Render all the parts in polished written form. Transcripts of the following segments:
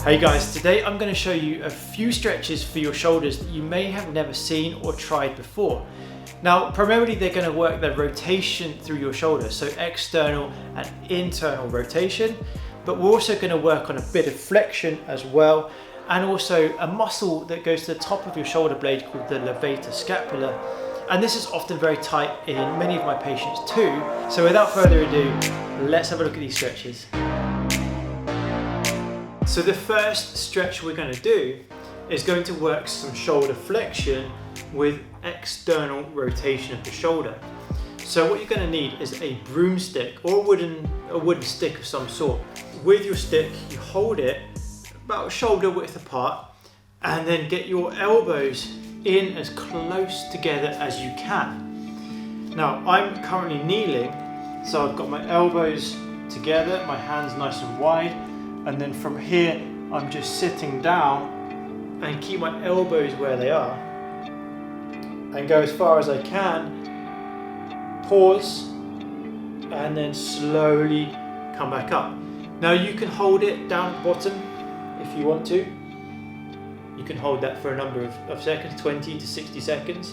Hey guys, today I'm going to show you a few stretches for your shoulders that you may have never seen or tried before. Now, primarily they're going to work the rotation through your shoulder, so external and internal rotation, but we're also going to work on a bit of flexion as well, and also a muscle that goes to the top of your shoulder blade called the Levator scapula. And this is often very tight in many of my patients too. So without further ado, let's have a look at these stretches. So the first stretch we're going to do is going to work some shoulder flexion with external rotation of the shoulder. So what you're going to need is a broomstick or a wooden stick of some sort. With your stick, you hold it about shoulder width apart and then get your elbows in as close together as you can. Now I'm currently kneeling, so I've got my elbows together, my hands nice and wide, and then from here I'm just sitting down and keep my elbows where they are and go as far as I can, pause, and then slowly come back up. Now you can hold it down at the bottom if you want to. You can hold that for a number of seconds, 20 to 60 seconds,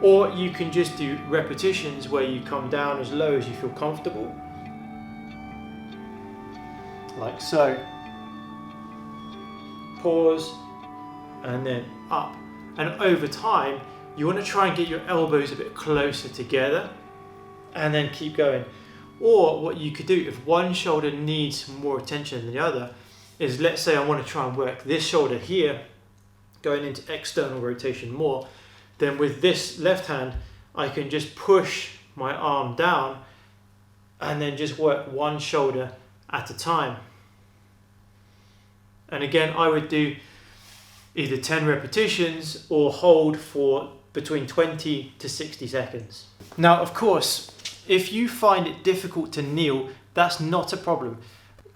or you can just do repetitions where you come down as low as you feel comfortable, like so. Pause, and then up. And over time, you want to try and get your elbows a bit closer together, and then keep going. Or what you could do, if one shoulder needs more attention than the other, is let's say I want to try and work this shoulder here, going into external rotation more, then with this left hand, I can just push my arm down and then just work one shoulder at a time. And again, I would do either 10 repetitions or hold for between 20 to 60 seconds. Now, of course, if you find it difficult to kneel, that's not a problem.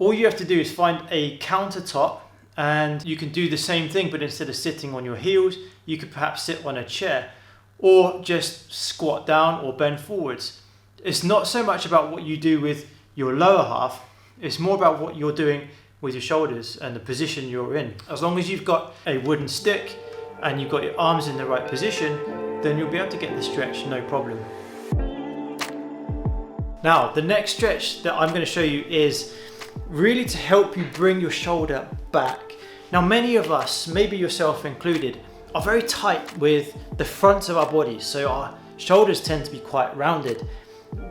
All you have to do is find a countertop, and you can do the same thing, but instead of sitting on your heels, you could perhaps sit on a chair or just squat down or bend forwards. It's not so much about what you do with your lower half, it's more about what you're doing with your shoulders and the position you're in. As long as you've got a wooden stick and you've got your arms in the right position, then you'll be able to get the stretch no problem. Now, the next stretch that I'm going to show you is really to help you bring your shoulder back. Now, many of us, maybe yourself included, are very tight with the fronts of our bodies, so our shoulders tend to be quite rounded,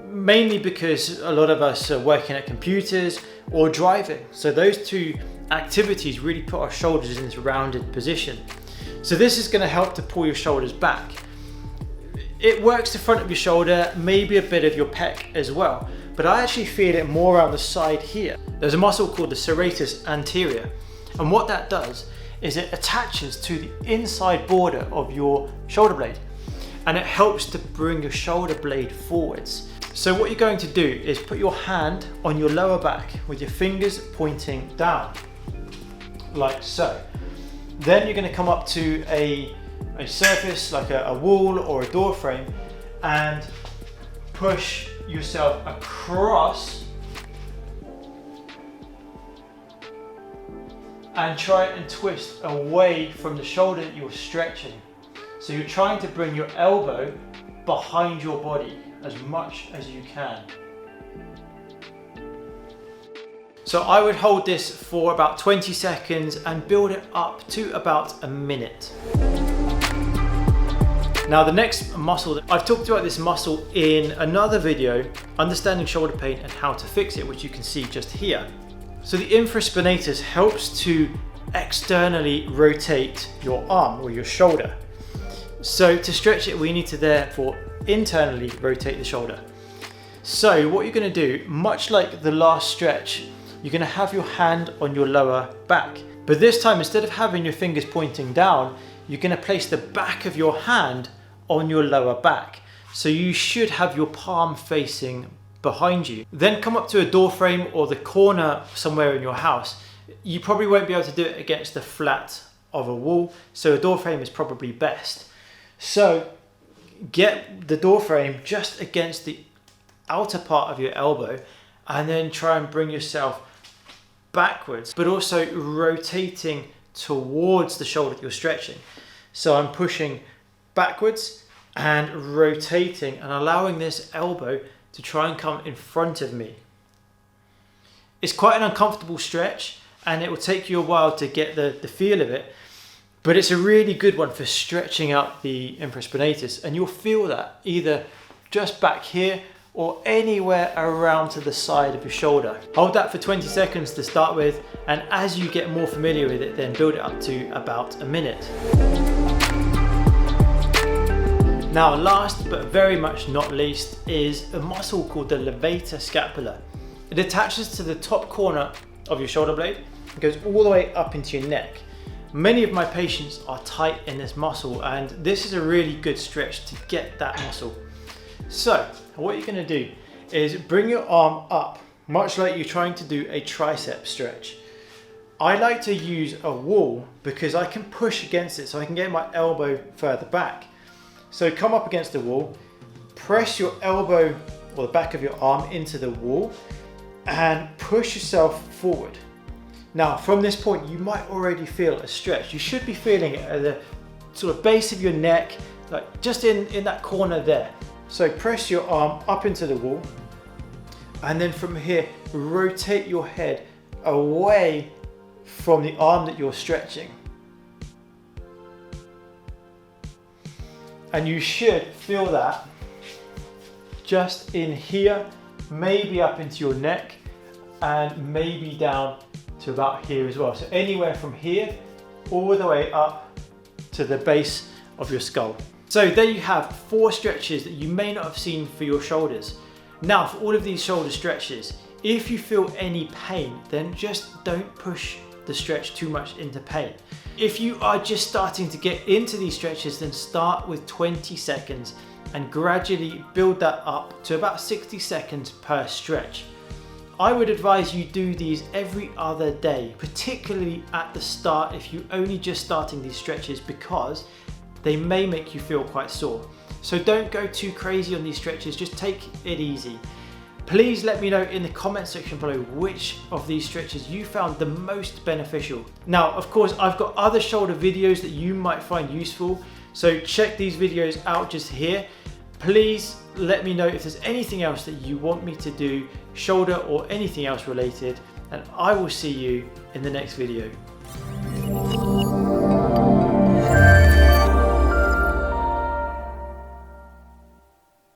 mainly because a lot of us are working at computers or driving. So those two activities really put our shoulders in this rounded position. So this is going to help to pull your shoulders back. It works the front of your shoulder, maybe a bit of your pec as well, but I actually feel it more around the side here. There's a muscle called the Serratus anterior, and what that does is it attaches to the inside border of your shoulder blade, and it helps to bring your shoulder blade forwards. So what you're going to do is put your hand on your lower back with your fingers pointing down, like so. Then you're going to come up to a surface like a wall or a door frame and push yourself across and try and twist away from the shoulder that you're stretching. So you're trying to bring your elbow behind your body as much as you can. So I would hold this for about 20 seconds and build it up to about a minute. Now, the next muscle, I've talked about this muscle in another video, understanding shoulder pain and how to fix it, which you can see just here. So the infraspinatus helps to externally rotate your arm or your shoulder. So to stretch it, we need to therefore internally rotate the shoulder. So what you're going to do, much like the last stretch, you're going to have your hand on your lower back. But this time, instead of having your fingers pointing down, you're going to place the back of your hand on your lower back. So you should have your palm facing behind you. Then come up to a door frame or the corner somewhere in your house. You probably won't be able to do it against the flat of a wall, so a door frame is probably best. So get the door frame just against the outer part of your elbow and then try and bring yourself backwards, but also rotating towards the shoulder that you're stretching. So I'm pushing backwards and rotating and allowing this elbow to try and come in front of me. It's quite an uncomfortable stretch and it will take you a while to get the feel of it, but it's a really good one for stretching out the infraspinatus, and you'll feel that either just back here or anywhere around to the side of your shoulder. Hold that for 20 seconds to start with, and as you get more familiar with it, then build it up to about a minute. Now, last but very much not least is a muscle called the levator scapula. It attaches to the top corner of your shoulder blade and goes all the way up into your neck. Many of my patients are tight in this muscle, and this is a really good stretch to get that muscle. So what you're going to do is bring your arm up, much like you're trying to do a tricep stretch. I like to use a wall because I can push against it, so I can get my elbow further back. So come up against the wall, press your elbow or the back of your arm into the wall and push yourself forward. Now from this point you might already feel a stretch. You should be feeling it at the sort of base of your neck, like just in that corner there. So press your arm up into the wall, and then from here rotate your head away from the arm that you're stretching. And you should feel that just in here, maybe up into your neck, and maybe down to about here as well. So anywhere from here all the way up to the base of your skull. So there you have 4 stretches that you may not have seen for your shoulders. Now for all of these shoulder stretches, if you feel any pain, then just don't push the stretch too much into pain. If you are just starting to get into these stretches, then start with 20 seconds and gradually build that up to about 60 seconds per stretch. I would advise you do these every other day, particularly at the start if you're only just starting these stretches, because they may make you feel quite sore. So don't go too crazy on these stretches, just take it easy. Please let me know in the comment section below which of these stretches you found the most beneficial. Now, of course, I've got other shoulder videos that you might find useful, so check these videos out just here. Please let me know if there's anything else that you want me to do, shoulder or anything else related, and I will see you in the next video.